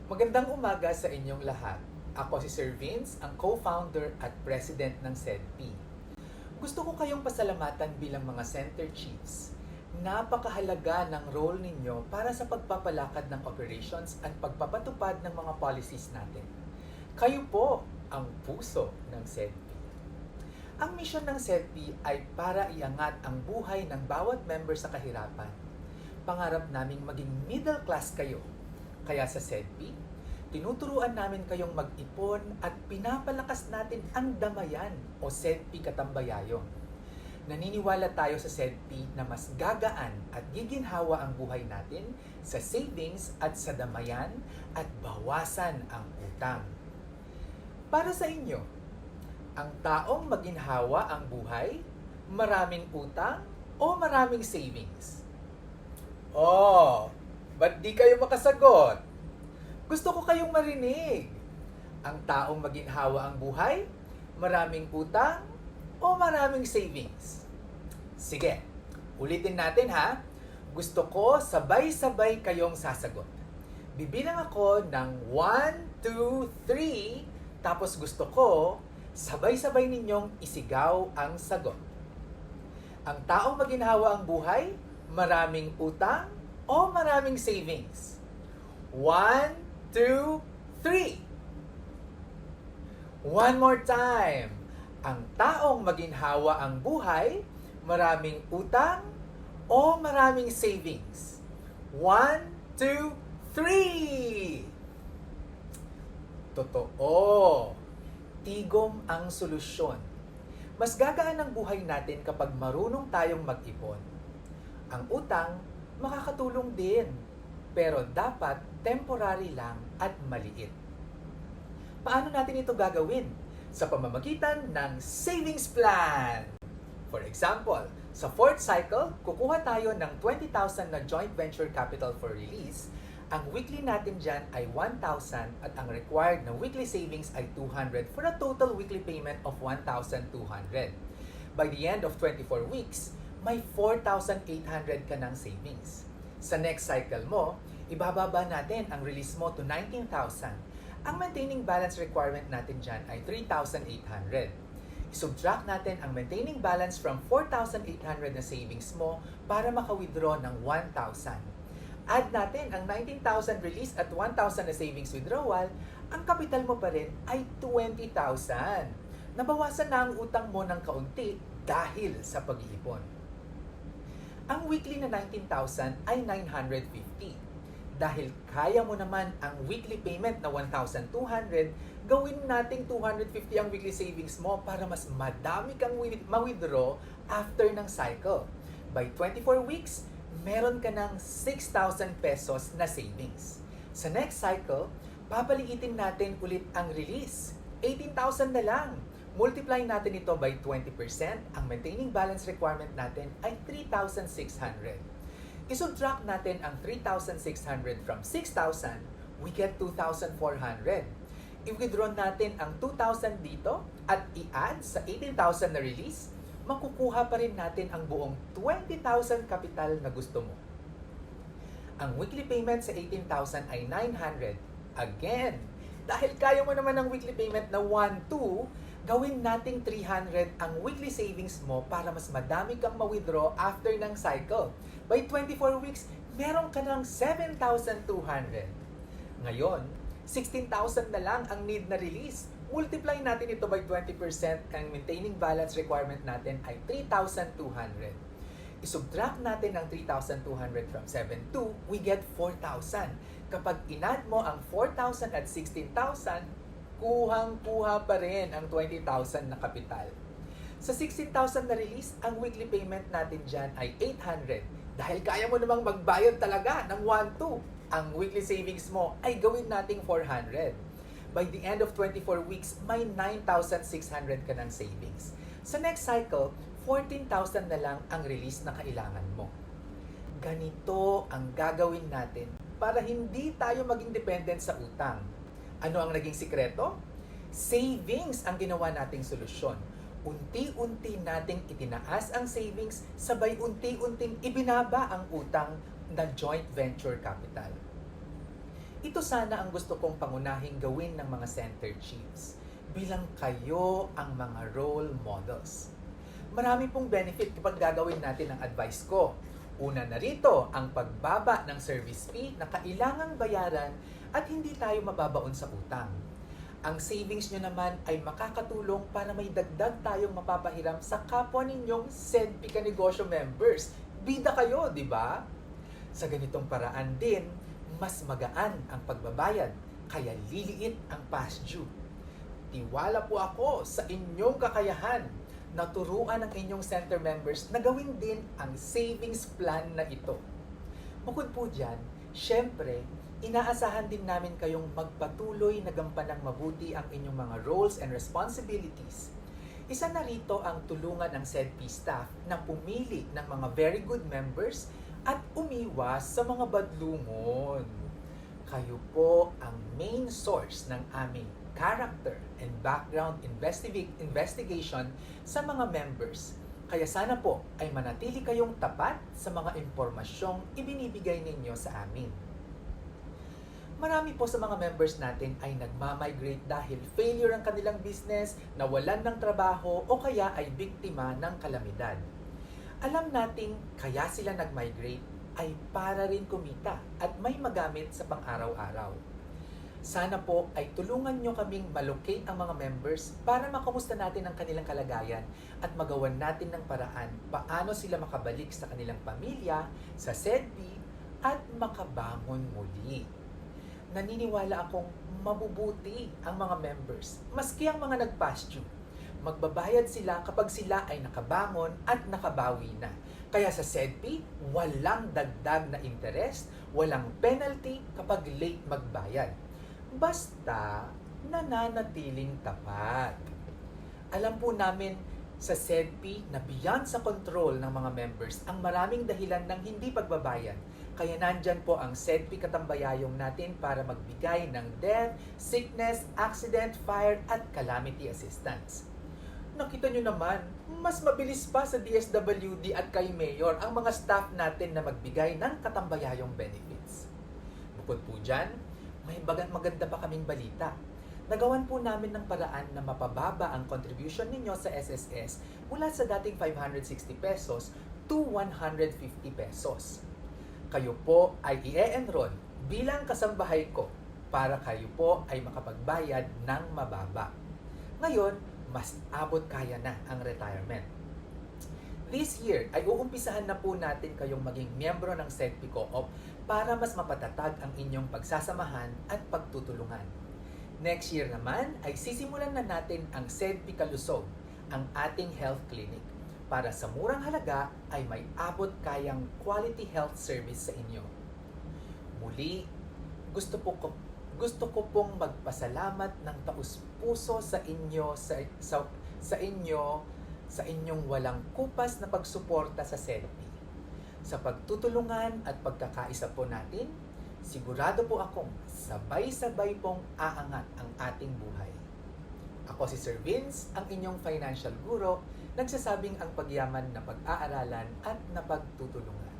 Magandang umaga sa inyong lahat. Ako si Sir Vince, ang co-founder at president ng SEDP. Gusto ko kayong pasalamatan bilang mga center chiefs. Napakahalaga ng role ninyo para sa pagpapalakad ng operations at pagpapatupad ng mga policies natin. Kayo po ang puso ng SEDP. Ang misyon ng SEDP ay para iangat ang buhay ng bawat member sa kahirapan. Pangarap naming maging middle class kayo. Kaya sa SEDP, tinuturuan namin kayong mag-ipon at pinapalakas natin ang damayan o SEDP Katambayayon. Naniniwala tayo sa SEDP na mas gagaan at giginhawa ang buhay natin sa savings at sa damayan at bawasan ang utang. Para sa inyo, ang taong maginhawa ang buhay, maraming utang o maraming savings? Oh, ba't di kayo makasagot? Gusto ko kayong marinig. Ang taong maginhawa ang buhay, maraming utang, o maraming savings? Sige, ulitin natin ha. Gusto ko sabay-sabay kayong sasagot. Bibilang ako ng 1, 2, 3, tapos gusto ko sabay-sabay ninyong isigaw ang sagot. Ang taong maginhawa ang buhay, maraming utang, o maraming savings? 1, 2, 3. One more time. Ang taong maginhawa ang buhay, maraming utang, o maraming savings? 1, 2, 3. Totoo. Tigom ang solusyon. Mas gagaan ang buhay natin kapag marunong tayong mag-ipon. Ang utang, makakatulong din, pero dapat temporary lang at maliit. Paano natin ito gagawin? Sa pamamagitan ng savings plan. For example, sa fourth cycle, kukuha tayo ng 20,000 na joint venture capital for release. Ang weekly natin dyan ay 1,000 at ang required na weekly savings ay 200 for a total weekly payment of 1,200. By the end of 24 weeks, may 4,800 ka ng savings. Sa next cycle mo, ibababa natin ang release mo to 19,000. Ang maintaining balance requirement natin dyan ay 3,800. I-subtract natin ang maintaining balance from 4,800 na savings mo para maka-withdraw ng 1,000. Add natin ang 19,000 release at 1,000 na savings withdrawal, ang kapital mo pa rin ay 20,000. Nabawasan na ang utang mo ng kaunti dahil sa pag-iipon. Ang weekly na 19,000 ay 950. Dahil kaya mo naman ang weekly payment na 1,200, gawin nating 250 ang weekly savings mo para mas madami kang ma-withdraw after ng cycle. By 24 weeks, meron ka ng 6,000 pesos na savings. Sa next cycle, papaliitin natin ulit ang release. 18,000 na lang. Multiply natin ito by 20%, ang maintaining balance requirement natin ay 3,600. I-subtract natin ang 3,600 from 6,000, we get 2,400. I-withdraw natin ang 2,000 dito at i-add sa 18,000 na release, makukuha pa rin natin ang buong 20,000 capital na gusto mo. Ang weekly payment sa 18,000 ay 900. Again, dahil kaya mo naman ang weekly payment na 1,200, gawin nating 300 ang weekly savings mo para mas madami kang ma-withdraw after ng cycle. By 24 weeks, meron ka ng 7,200. Ngayon, 16,000 na lang ang need na release. Multiply natin ito by 20%, ang maintaining balance requirement natin ay 3,200. I-subtract natin ang 3,200 from 7,200, we get 4,000. Kapag inad mo ang 4,000 at 16,000, kuhang-kuha pa rin ang 20,000 na kapital. Sa 16,000 na release, ang weekly payment natin dyan ay 800. Dahil kaya mo namang magbayad talaga ng 1,200, ang weekly savings mo ay gawin nating 400. By the end of 24 weeks, may 9,600 ka ng savings. Sa next cycle, 14,000 na lang ang release na kailangan mo. Ganito ang gagawin natin para hindi tayo maging dependent sa utang. Ano ang naging sikreto? Savings ang ginawa nating solusyon. Unti-unti nating itinaas ang savings, sabay unti-unting ibinaba ang utang na joint venture capital. Ito sana ang gusto kong pangunahing gawin ng mga center chiefs bilang kayo ang mga role models. Marami pong benefit kapag gagawin natin ang advice ko. Una na rito, ang pagbaba ng service fee na kailangang bayaran at hindi tayo mababaon sa utang. Ang savings nyo naman ay makakatulong para may dagdag tayong mapapahiram sa kapwa ninyong SEDPI Kanegosyo members. Bida kayo, di ba? Sa ganitong paraan din, mas magaan ang pagbabayad, kaya liliit ang past due. Tiwala po ako sa inyong kakayahan na turuan ang inyong center members na gawin din ang savings plan na ito. Bukod po dyan, syempre, inaasahan din namin kayong magpatuloy na gampanang mabuti ang inyong mga roles and responsibilities. Isa na rito ang tulungan ng SEDPI staff na pumili ng mga very good members at umiwas sa mga badlungon. Kayo po ang main source ng aming character and background investigation sa mga members. Kaya sana po ay manatili kayong tapat sa mga impormasyong ibinibigay ninyo sa amin. Marami po sa mga members natin ay nagmamigrate dahil failure ang kanilang business, nawalan ng trabaho o kaya ay biktima ng kalamidad. Alam nating kaya sila nag-migrate ay para rin kumita at may magamit sa pang-araw-araw. Sana po ay tulungan nyo kaming malocate ang mga members para makamusta natin ang kanilang kalagayan at magawan natin ng paraan paano sila makabalik sa kanilang pamilya, sa SEDPI at makabangon muli. Naniniwala akong mabubuti ang mga members, maski ang mga nag-past due. Magbabayad sila kapag sila ay nakabangon at nakabawi na. Kaya sa SEDPI, walang dagdag na interest, walang penalty kapag late magbayad. Basta nananatiling tapat. Alam po namin sa SEDPI na beyond sa control ng mga members ang maraming dahilan ng hindi pagbabayad. Kaya nandyan po ang SEDPI Katambayayong natin para magbigay ng death, sickness, accident, fire at calamity assistance. Nakita nyo naman, mas mabilis pa sa DSWD at kay Mayor ang mga staff natin na magbigay ng katambayayong benefits. Bukod po dyan, may maganda pa kaming balita. Nagawan po namin ng paraan na mapababa ang contribution ninyo sa SSS mula sa dating 560 pesos to 150 pesos. Kayo po ay i-enroll bilang kasambahay ko para kayo po ay makapagbayad ng mababa. Ngayon, mas abot kaya na ang retirement. This year ay uumpisahan na po natin kayong maging miyembro ng SEDPI Co-op para mas mapatatag ang inyong pagsasamahan at pagtutulungan. Next year naman ay sisimulan na natin ang SEDPI Kalusog, ang ating health clinic, para sa murang halaga ay may abot kayang quality health service sa inyo. Muli, gusto ko pong magpasalamat ng taus-puso sa inyo sa inyong walang kupas na pagsuporta sa SEDPI. Sa pagtutulungan at pagkakaisa po natin, sigurado po akong sabay-sabay pong aangat ang ating buhay. Ako si Sir Vince, ang inyong financial guro, nagsasabing ang pagyaman na pag-aaralan at napagtutulungan.